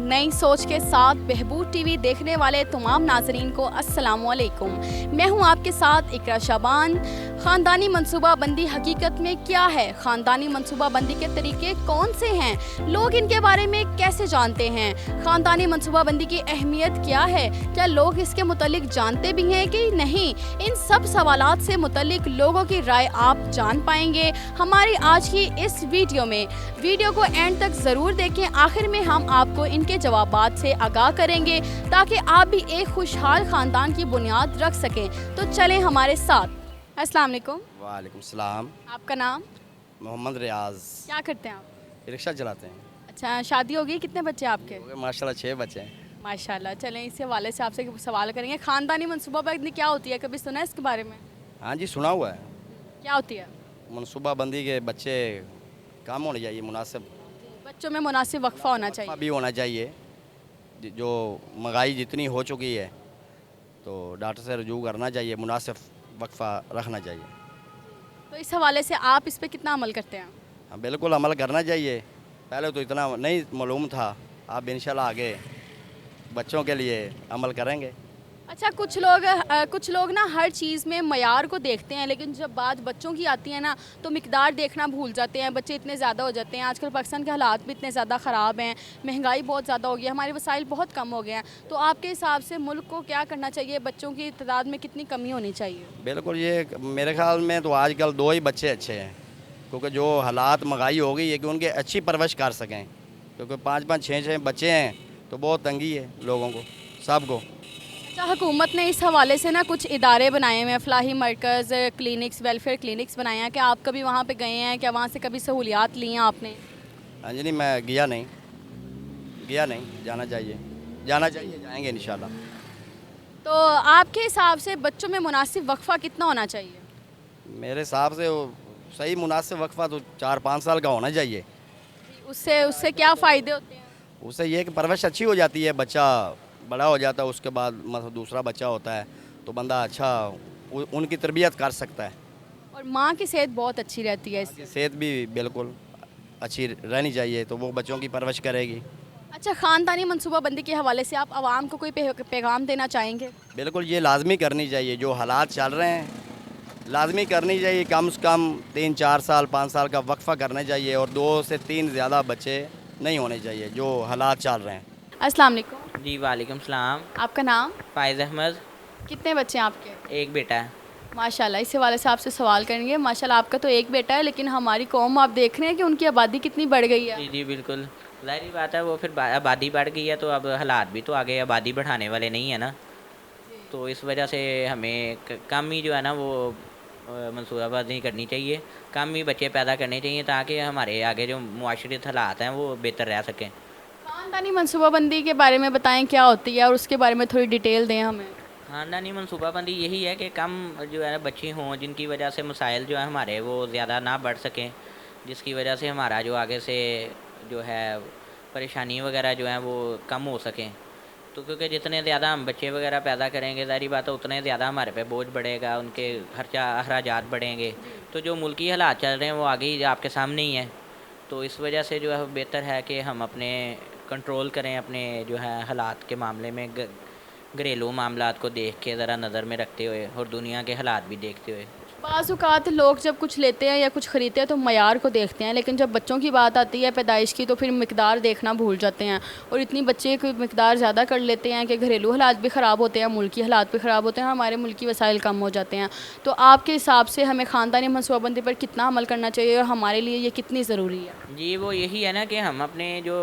नई सोच के साथ बहबूद टीवी देखने वाले तमाम नाजरीन को अस्सलाम वालेकुम। मैं हूं आपके साथ इकरा शाबान। ख़ानदानी मनसूबा बंदी हकीकत में क्या है, ख़ानदानी मनसूबा बंदी के तरीके कौन से हैं, लोग इनके बारे में कैसे जानते हैं, ख़ानदानी मनसूबा बंदी की अहमियत क्या है, क्या लोग इसके मुतल्लिक जानते भी हैं कि नहीं, इन सब सवालात से मुतल्लिक लोगों की राय आप जान पाएंगे हमारी आज की इस वीडियो में। वीडियो को एंड तक ज़रूर देखें, आखिर में हम आपको इनके जवाबात से आगाह करेंगे ताकि आप भी एक खुशहाल ख़ानदान की बुनियाद रख सकें। तो चलें हमारे साथ। अस्सलाम वालेकुम। वालेकुम सलाम। आपका नाम? मोहम्मद रियाज। क्या करते हैं आप? रिक्शा चलाते हैं। अच्छा, शादी हो गई? कितने बच्चे आपके? हो गए माशाल्लाह 6 बच्चे हैं। माशाल्लाह। चलें इस हवाले से आपसे सवाल करेंगे, ख़ानदानी मनसूबा बंदी क्या होती है, कभी सुना है इसके बारे में? हाँ जी, सुना हुआ है। क्या होती है? मनसूबा बंदी के बच्चे कम होने चाहिए, मुनासिब बच्चों में मुनासिब वक्फा होना चाहिए। भी होना चाहिए। जो महंगाई जितनी हो चुकी है तो डॉक्टर से रजू करना चाहिए, मुनासिब वक्फा रखना चाहिए। तो इस हवाले से आप इस पे कितना अमल करते हैं? हाँ, बिल्कुल अमल करना चाहिए। पहले तो इतना नहीं मालूम था, अब इंशाल्लाह आगे बच्चों के लिए अमल करेंगे। अच्छा, कुछ लोग ना हर चीज़ में मयार को देखते हैं, लेकिन जब बात बच्चों की आती है ना तो मिकदार देखना भूल जाते हैं। बच्चे इतने ज़्यादा हो जाते हैं, आजकल पाकिस्तान के हालात भी इतने ज़्यादा ख़राब हैं, महंगाई बहुत ज़्यादा हो गई है, हमारे वसाइल बहुत कम हो गए हैं। तो आपके हिसाब से मुल्क को क्या करना चाहिए, बच्चों की तादाद में कितनी कमी होनी चाहिए? बिल्कुल, ये मेरे ख्याल में तो आजकल 2 ही बच्चे अच्छे हैं, क्योंकि जो हालात महंगाई हो गई है कि उनके अच्छी परवरिश कर सकें, क्योंकि 5-5 6-6 बच्चे हैं तो बहुत तंगी है लोगों को, सबको। अच्छा, हुकूमत ने इस हवाले से ना कुछ इदारे बनाए हुए हैं, फलाही मरकज़, क्लिनिक्स, वेलफेयर क्लिनिक्स बनाए हैं। क्या आप कभी वहाँ पे गए हैं? क्या वहाँ से कभी सहूलियात ली हैं आपने? हाँ जी, नहीं मैं गया नहीं, जाना चाहिए, जाएंगे इंशाल्लाह। तो आपके हिसाब से बच्चों में मुनासिब वक्फा कितना होना चाहिए? मेरे हिसाब से वो सही मुनासिब वक्फा तो 4-5 साल का होना चाहिए। उससे क्या फ़ायदे होते हैं? उससे ये कि परवरिश अच्छी हो जाती है, बच्चा बड़ा हो जाता है, उसके बाद मतलब दूसरा बच्चा होता है तो बंदा अच्छा उनकी तरबियत कर सकता है। और माँ की सेहत बहुत अच्छी रहती है इससे। सेहत भी बिल्कुल अच्छी रहनी चाहिए, तो वो बच्चों की परवरिश करेगी। अच्छा, ख़ानदानी मनसूबा बंदी के हवाले से आप आवाम को कोई पैगाम देना चाहेंगे? बिल्कुल, ये लाजमी करनी चाहिए, जो हालात चल रहे हैं लाजमी करनी चाहिए। कम से कम 3-4 साल 5 साल का वक्फा करना चाहिए और 2 से 3 ज़्यादा बच्चे नहीं होने चाहिए जो हालात चल रहे हैं। अस्सलाम वालेकुम। जी वालेकुम सलाम। आपका नाम? फ़ाइज़ अहमद। कितने बच्चे हैं आपके? एक बेटा है। माशाल्लाह, इस हवाले से आपसे सवाल करेंगे। माशाल्लाह, आपका तो एक बेटा है, लेकिन हमारी कौम आप देख रहे हैं कि उनकी आबादी कितनी बढ़ गई है। जी जी बिल्कुल, ज़ाहिर बात है, वो फिर आबादी बढ़ गई है तो अब हालात भी तो आगे आबादी बढ़ाने वाले नहीं है ना, तो इस वजह से हमें कम ही जो है ना वो मनसूबाबंदी करनी चाहिए, कम ही बच्चे पैदा करने चाहिए ताकि हमारे आगे जो मुआशरती हालात हैं वो बेहतर रह सकें। ख़ानदानी मनसूबाबंदी के बारे में बताएं, क्या होती है और उसके बारे में थोड़ी डिटेल दें हमें। ख़ानदानी मनसूबाबंदी यही है कि कम जो है बच्चे हों जिनकी वजह से मसाइल जो है हमारे वो ज़्यादा ना बढ़ सकें, जिसकी वजह से हमारा जो आगे से जो है परेशानी वगैरह जो है वो कम हो सकें। तो क्योंकि जितने ज़्यादा हम बच्चे वगैरह पैदा करेंगे, ज़ाहिर बात है उतने ज़्यादा हमारे पे बोझ बढ़ेगा, उनके खर्चा अखराजात बढ़ेंगे। तो जो मुल्की हालात चल रहे हैं वो आगे ही आपके सामने ही हैं, तो इस वजह से जो है बेहतर है कि हम अपने कंट्रोल करें अपने जो है हालात के मामले में, घरेलू मामलात को देख के ज़रा नज़र में रखते हुए और दुनिया के हालात भी देखते हुए। बाज़ औक़ात लोग जब कुछ लेते हैं या कुछ ख़रीदते हैं तो मयार को देखते हैं, लेकिन जब बच्चों की बात आती है पैदाइश की तो फिर मिकदार देखना भूल जाते हैं और इतनी बच्चे की मिकदार ज़्यादा कर लेते हैं कि घरेलू हालात भी ख़राब होते हैं, मुल्की हालात भी ख़राब होते हैं, हमारे मुल्की वसाइल कम हो जाते हैं। तो आपके हिसाब से हमें ख़ानदानी मनसूबाबंदी पर कितना अमल करना चाहिए और हमारे लिए ये कितनी ज़रूरी है? जी, वो यही है ना कि हम अपने जो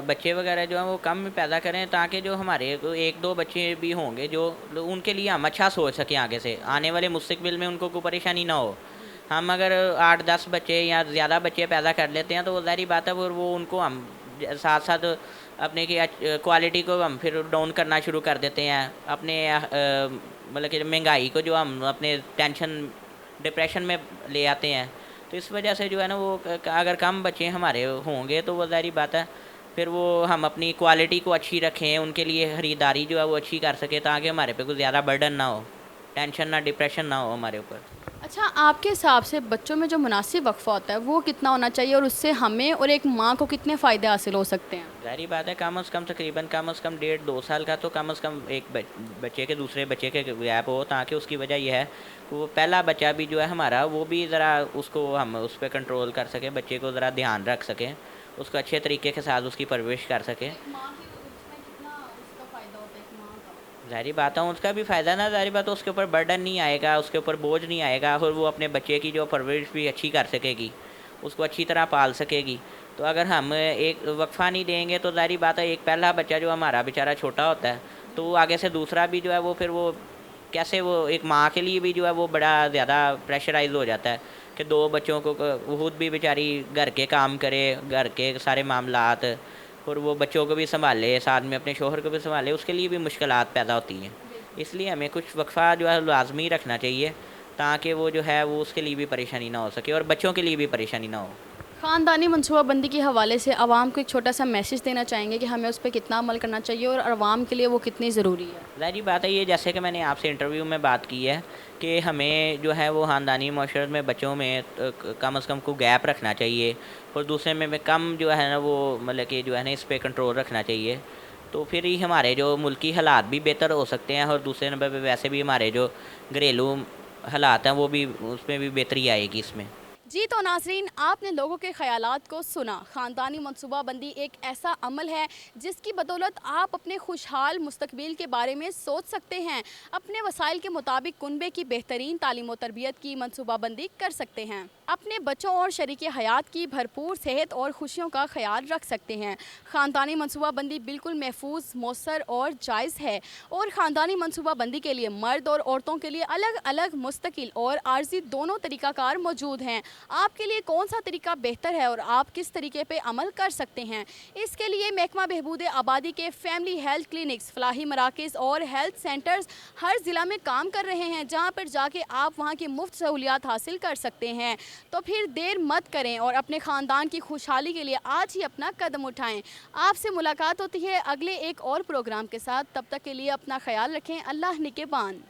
बच्चे वगैरह जो हैं वो कम पैदा करें ताकि जो हमारे 1-2 बच्चे भी होंगे जो उनके लिए हम अच्छा सोच सकें, आगे से आने वाले मुस्तकबिल में उनको कोई परेशानी ना हो। हम अगर 8-10 बच्चे या ज़्यादा बच्चे पैदा कर लेते हैं तो वो ज़ाहिर बात है वो उनको हम साथ साथ अपने की क्वालिटी को हम फिर डाउन करना शुरू कर देते हैं, अपने मतलब कि महंगाई को जो हम अपने टेंशन डिप्रेशन में ले आते हैं। तो इस वजह से जो है ना वो अगर कम बच्चे हमारे होंगे तो वो ज़ाहिर बात है फिर वो हम अपनी क्वालिटी को अच्छी रखें, उनके लिए ख़रीदारी जो है वो अच्छी कर सकें ताकि हमारे पे कोई ज़्यादा बर्डन ना हो, टेंशन ना डिप्रेशन ना हो हमारे ऊपर। अच्छा, आपके हिसाब से बच्चों में जो मुनासिब वक्फा होता है वो कितना होना चाहिए और उससे हमें और एक माँ को कितने फ़ायदे हासिल हो सकते हैं? ज़ाहिर बात है, कम से कम तकरीबन कम से कम 1.5-2 साल का तो कम से कम एक बच्चे के दूसरे बच्चे के गैप हो, ताकि उसकी वजह यह है कि वो पहला बच्चा भी जो है हमारा, वो भी ज़रा उसको हम उस पर कंट्रोल कर सकें, बच्चे को ज़रा ध्यान रख सकें, उसको अच्छे तरीके के साथ उसकी परवरिश कर सकें। माँ की उसमें कितना उसका फ़ायदा होता है एक माँ का? ज़ाहिर बात है उसका भी फ़ायदा ना, ज़ाहिर बात है उसके ऊपर बर्डन नहीं आएगा, उसके ऊपर बोझ नहीं आएगा, और वो अपने बच्चे की जो परवरिश भी अच्छी कर सकेगी, उसको अच्छी तरह पाल सकेगी। तो अगर हम एक वक्फ़ा नहीं देंगे तो ज़ाहिर बात है एक पहला बच्चा जो हमारा बेचारा छोटा होता है, तो वो आगे से दूसरा भी जो है वो फिर वो कैसे, वो एक माँ के लिए भी जो है वो बड़ा ज़्यादा प्रेशराइज हो जाता है कि 2 बच्चों को वो खुद भी बेचारी घर के काम करे, घर के सारे मामलात, और वो बच्चों को भी संभाले, साथ में अपने शोहर को भी संभाले, उसके लिए भी मुश्किलात पैदा होती हैं। इसलिए हमें कुछ वक्फ़ा जो है लाजमी रखना चाहिए, ताकि वो जो है वो उसके लिए भी परेशानी ना हो सके और बच्चों के लिए भी परेशानी ना हो। ख़ानदानी मनसूबाबंदी के हवाले से आवाम को एक छोटा सा मैसेज देना चाहेंगे कि हमें उस पर कितना अमल करना चाहिए और आवाम के लिए वो कितनी ज़रूरी है? ज़ाहिर बात है, ये जैसे कि मैंने आपसे इंटरव्यू में बात की है कि हमें जो है वो ख़ानदानी माशरत में बच्चों में कम से कम को गैप रखना चाहिए, और दूसरे में कम जो है ना वो मतलब कि जो है ना इस पर कंट्रोल रखना चाहिए। तो फिर ही हमारे जो मुल्की हालात भी बेहतर हो सकते हैं, और दूसरे नंबर पे वैसे भी हमारे जो घरेलू हालात हैं वो भी, उसमें भी बेहतरी आएगी इसमें। जी तो नाज़रीन, आपने लोगों के ख़यालात को सुना। ख़ानदानी मनसूबाबंदी एक ऐसा अमल है जिसकी बदौलत आप अपने खुशहाल मुस्तकबिल के बारे में सोच सकते हैं। अपने वसाइल के मुताबिक कुनबे की बेहतरीन तालीम व तरबियत की मनसूबाबंदी कर सकते हैं। अपने बच्चों और शरीक हयात की भरपूर सेहत और खुशियों का ख्याल रख सकते हैं। ख़ानदानी मनसूबाबंदी बिल्कुल महफूज, मौसर और जायज़ है, और ख़ानदानी मनसूबाबंदी के लिए मर्द और औरतों के लिए अलग अलग मुस्तकिल और आर्जी दोनों तरीक़ाकार मौजूद हैं। आपके लिए कौन सा तरीका बेहतर है और आप किस तरीके पे अमल कर सकते हैं, इसके लिए महकमा बहबूद आबादी के फैमिली हेल्थ क्लिनिक्स, फलाही मराकज़ और हेल्थ सेंटर्स हर ज़िला में काम कर रहे हैं, जहां पर जाके आप वहां की मुफ्त सहूलियात हासिल कर सकते हैं। तो फिर देर मत करें और अपने ख़ानदान की खुशहाली के लिए आज ही अपना कदम उठाएं। आपसे मुलाकात होती है अगले एक और प्रोग्राम के साथ। तब तक के लिए अपना ख्याल रखें। अल्लाह निगहबान।